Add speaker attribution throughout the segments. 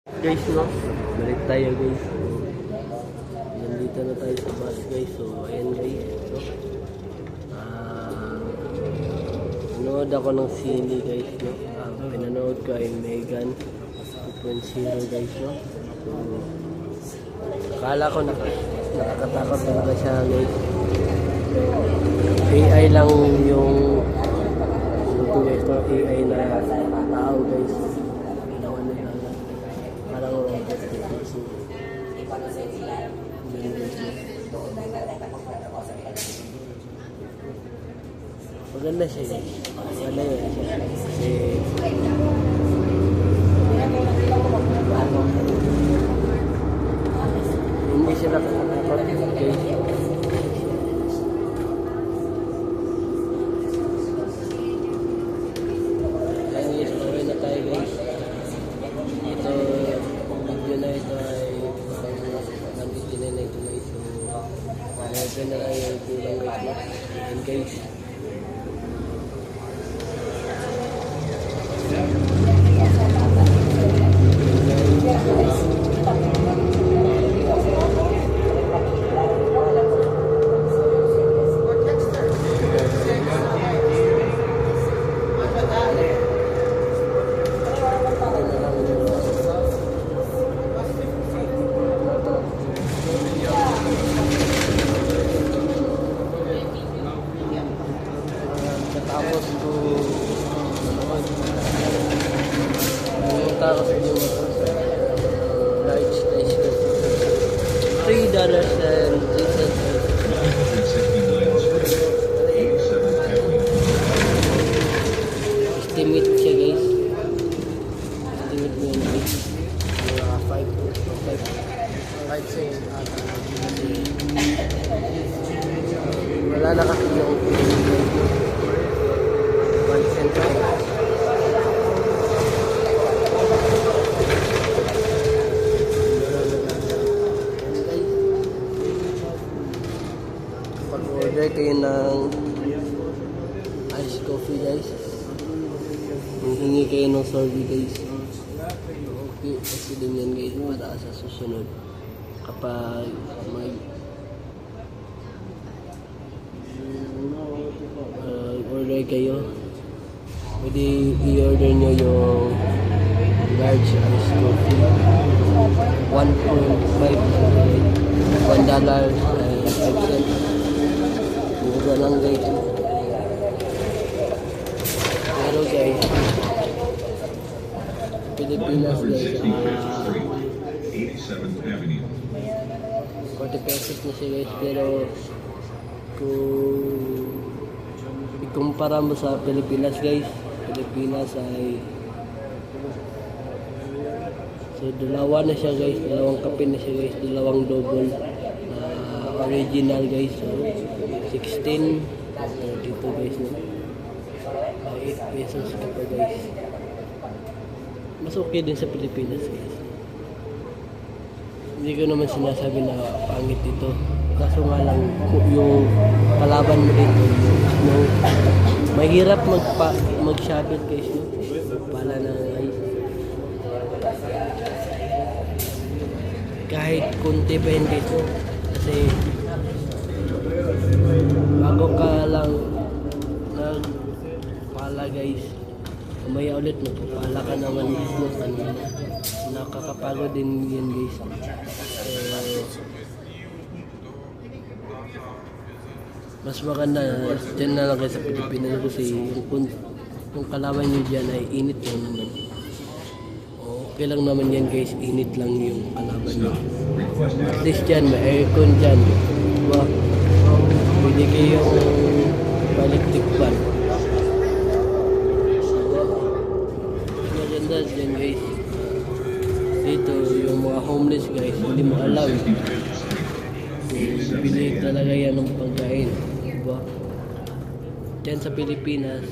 Speaker 1: Guys, no? Balik tayo guys. So, nandito na tayo sa bus guys. So, ayan guys. So, nanood ako ng sine guys, no? Pinanood ko ay Megan 2.0 guys, no? So, akala ko nakakatakot talaga siya guys. AI lang yung guys, no? AI na tao guys. Parang robot guys. Maganda siya guys. Maganda yun siya. Kasi hindi siya nakakatakot guys. Ito na lang yung kulang guys. And guys, tapos ko tapos yung large size ko $3.03 estimate siya guys, estimate mo yun guys, mga 5 kahit sa yun wala na kasi yung pag-order kayo ng iced coffee guys, hingi kayo ng sorbet guys, okay kasi din yan guys para sa susunod kapag mag order kayo, pwede i-order nyo yung large iced coffee $1.5 $1.05 mura lang guys. Pero guys, Pilipinas guys, 40 pesos na siya guys. Pero kung ikumpara mo sa Pilipinas guys, Pilipinas ay so dalawa na siya guys, dalawang kape na siya guys, dalawang double original guys. So 16 dito guys, no? 8 pesos ka pa guys. Mas okay din sa Pilipinas guys. Hindi ko naman sinasabi na pangit dito, kaso nga lang yung kalaban mo dito, no? Mahirap mag-shopper guys, no? Pala na guys, kahit kunti pa yun dito, kasi bago ka lang nagpala guys, umaya ulit nagpapala ka naman guys, no? Nakakapagod din yan guys. Mas maganda dyan na lang kayo sa Pilipinas kasi yung kalaban nyo dyan ay init lang naman. Okay lang naman yan guys, init lang yung kalaban nyo. At least dyan may aircon dyan, diba? Pwede kayong electric fan. Maganda dyan guys. Dito yung mga homeless guys, hindi mo alam, bili talaga yan ng pagkain, diba? Dyan sa Pilipinas,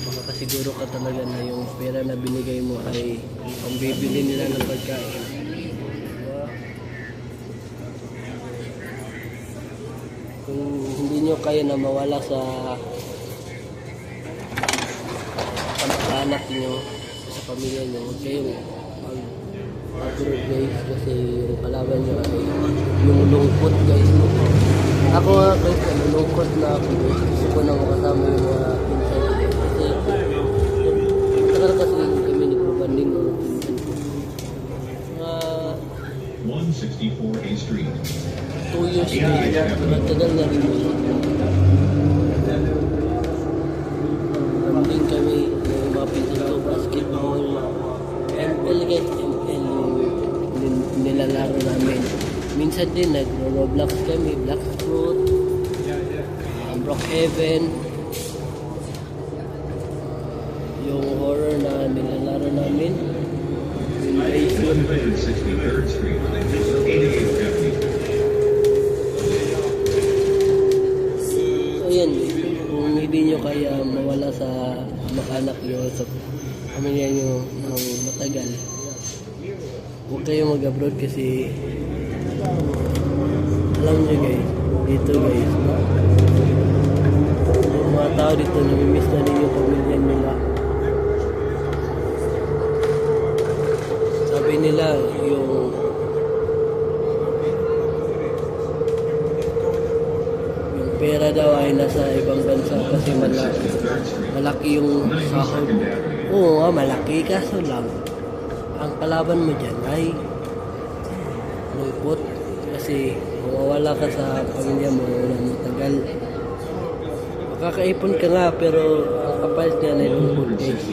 Speaker 1: makakasiguro ka talaga na yung pera na binigay mo ay ang bibili nila ng pagkain, diba? Kung hindi nyo kaya na mawala sa kamag-anak nyo, sa pamilya nyo, huwag kayong mag-abroad guys kasi yung kalaban nyo ay yung lungkot guys. Ako nga guys, nalungkot na ako guys. Gusto ko na makasama yung mga pinsan ko kasi matagal kasi kami nagpapanding ng pinsan ko.
Speaker 2: 164 A Street.
Speaker 1: 2 years na, matagal na rin yun. Nanding kami ng mga pinsan ko, basketball, ML guys, ML nilalaro namin. Minsan din nag-Roblox kami, Black Fruit, Brookhaven, yung horror na nilalaro namin. Yung Basement.
Speaker 2: 163rd Street. 88th Avenue.
Speaker 1: So yan, kung hindi nyo kaya mawala sa kamag-anak nyo, sa pamilya nyo ng matagal, huwag kayo mag-abroad kasi alam nyo guys, dito guys, yung mga tao dito namimiss na rin yung pamilya nila. Sabi nila yung pera daw ay nasa ibang bansa kasi malaki yung sahod. Oo nga, malaki, kaso lang ang kalaban mo dyan ay lungkot kasi mawawala ka sa pamilya mo ng matagal. Makakaipon ka nga pero ang kapalit niya na lungkot guys.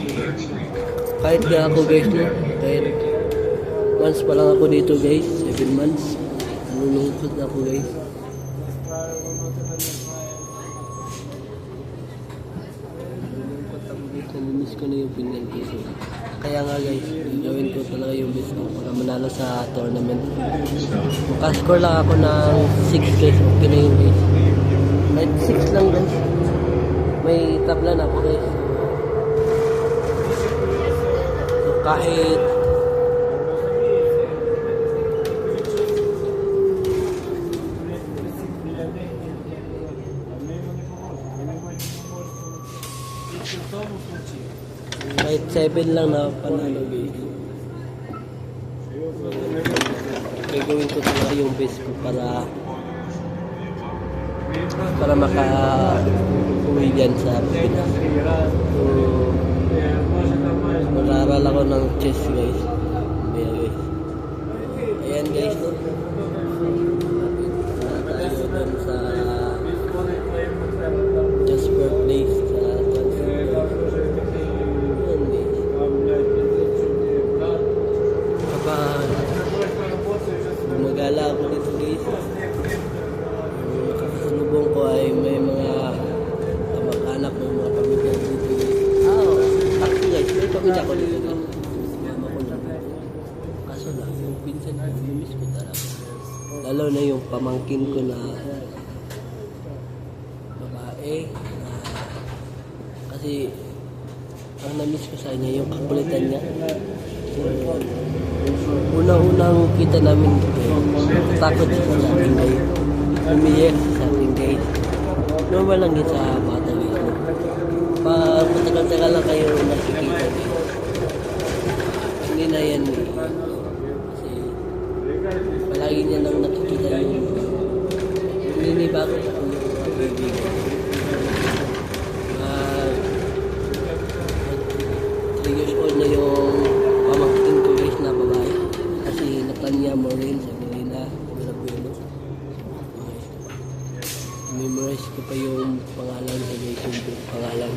Speaker 1: Kahit nga ako guys, no? Kahit months pa lang ako dito guys, 7 months, nalulungkot na ako guys. Nalulungkot ako guys, namimiss ko na yung pinyan ko. Kaya nga guys, gawin ko talaga yung best ko para manalo sa tournament. Makascore lang ako ng 6 guys, okay na yun guys. Kahit 6 lang guys, may tabla na ako guys. So kahit kahit 7 lang na panalo guys. Gagawin ko talaga yung best ko para maka-uwi dyan sa Pinas. So, mag-aaral ako ng chess guys. Ayan guys. Ayan guys. Tayo dun sa Jasper Place sa Transfer. Gumagala ako dito guys. Yung nakakasalubong ko ay may mga kamag-anak ng mga pamilya dito guys. Actually guys, may pamilya ko dito guys. Mama ko lang. Kaso lang, yung pinsan ko, namiss ko talaga. Lalo na yung pamangkin ko na babae na kasi ang namiss ko sa kanya yung kakulitan niya. Unang-unang kita namin takot siya sa akin guys. Umiyak sa akin guys. Normal lang yun sa bata guys. Pag matagal-tagal lang kayo nakikita guys. Hindi na yan eh. Kasi palagi niya lang nakikita yung ninibago sa kanyang mga kaibigan. 3 years old na yung pamangkin ko guys na babae. Kasi Natanya Morin sa Melina, Buelo. Memorize ko pa yung pangalan sa guys, yung pangalan.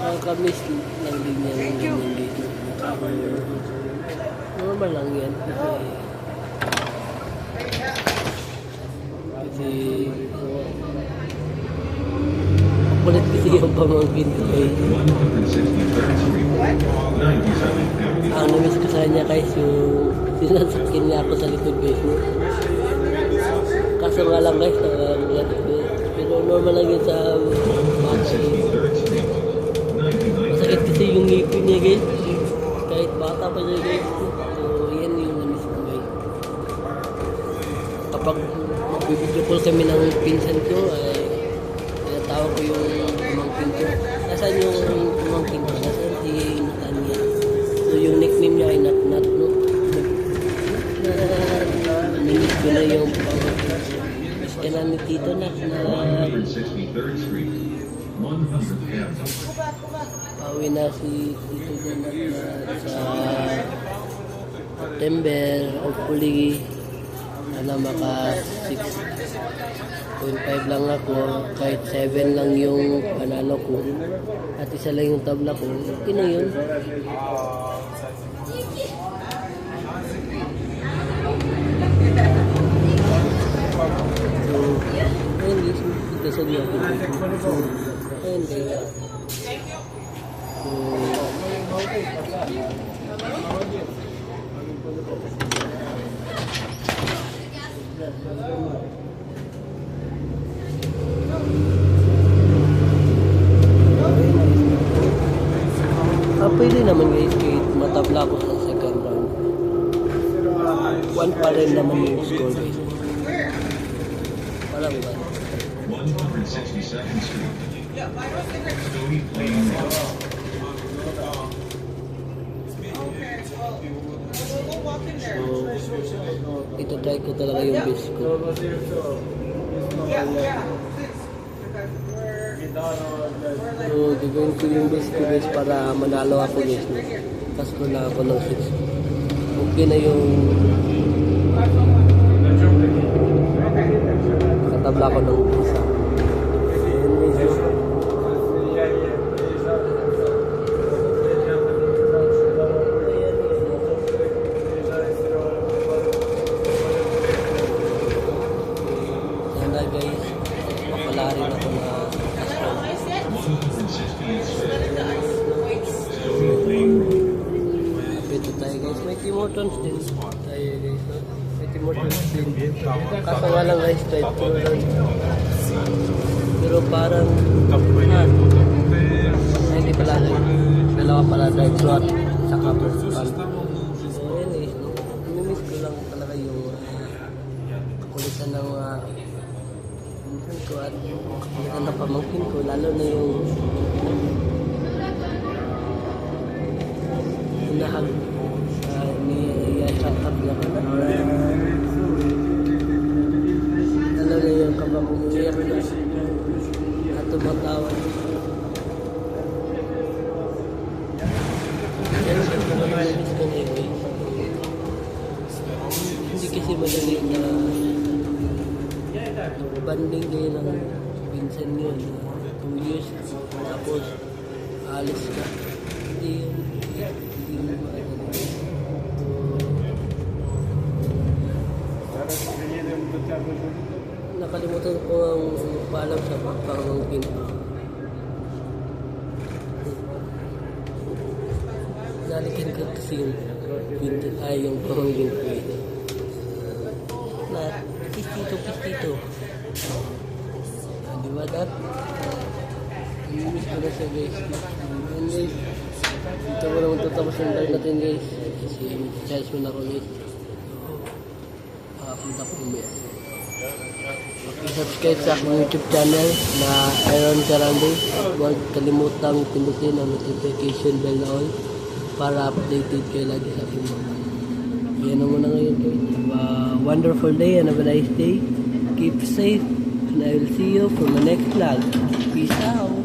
Speaker 1: Nakakamiss lang din yan yung ganyan dito. Normal lang yan kasi kulit kasi yung pamangkin ko guys.
Speaker 2: 163rd Street. 97th Avenue.
Speaker 1: Ang namiss ko sa kanya guys yung sinasakyan niya ako sa likod guys. Kaso nga lang guys, pero normal lang yun sa bata.
Speaker 2: 163rd Street. 99th.
Speaker 1: Masakit kasi yung ngipin niya guys. Kahit bata pa siya guys. So yan yung namiss ko guys. Kapag mag-video call kami ng pinsan ko ay tinatawag ko yung pamangkin ko. Nasaan yung pamangkin ko? Nasaan si Natanya? nickname niya ay Nat no? Namiss ko na yung miss ka na ni Tito Nat na
Speaker 2: 163rd Street, 100th Avenue.
Speaker 1: pauwi na si Tito Nat sa September. Hopefully sana maka 6.5 lang ako, kahit 7 lang yung panalo ko at isa lang yung tabla ko, okay na yun. So, ayun guys, dasal niya ako. So, ayun guys. Pwede naman guys, kahit matabla ko sa second round. 1 pa rin naman yung score guys. Walang ba?
Speaker 2: 162nd Street, Stony Plain Road.
Speaker 1: So, ito try ko talaga yung best ko. So, gagawin ko yung best ko guys para manalo ako guys. Tapos ko lang ako ng 6. Okay na yung katabla ko ng isa. Ayun guys. Sana guys, makala rin ako na
Speaker 2: 160th Street, Stony Plain Road.
Speaker 1: Ito tayo guys, may Tim Hortons din tayo guys, no? May Tim Hortons din. Kaso nga lang guys, straight through lang. Pero parang, hindi pala guys. Dalawa pala drive through at saka first pan. So yun guys, no? Minimiss ko lang talaga yung kakulitan ng pinsan ko at kakulitan ng pamangkin ko, lalo na yung hinahag niyayakap niya ko na lalo na yung kapag umiyak na at tumatawad. Pero siyempre namiss ko na yun guys. Hindi kasi madali na banding kayo ng pinsan yun 2 years tapos alis ka. Hindi mo makakalimutan. Nakalimutan ko ang paalam sa pangangkin ko. Nalikin ko kasi yung pinsan ay yung pangangkin ko ito. Na pistito. Di ba dat? Namiss ko na siya guys. And guys, dito ko naman tatapos yung vlog natin guys. Kasi charge mo na ako guys. Punta ko umiya. Subscribe sa aking YouTube channel na Aaron Carande. Huwag kalimutang pindutin ang notification bell na all para updated kayo lagi sa aking mga. Yan ang muna ngayon guys. Have a wonderful day and have a nice day. Keep safe and I will see you for my next vlog. Peace out.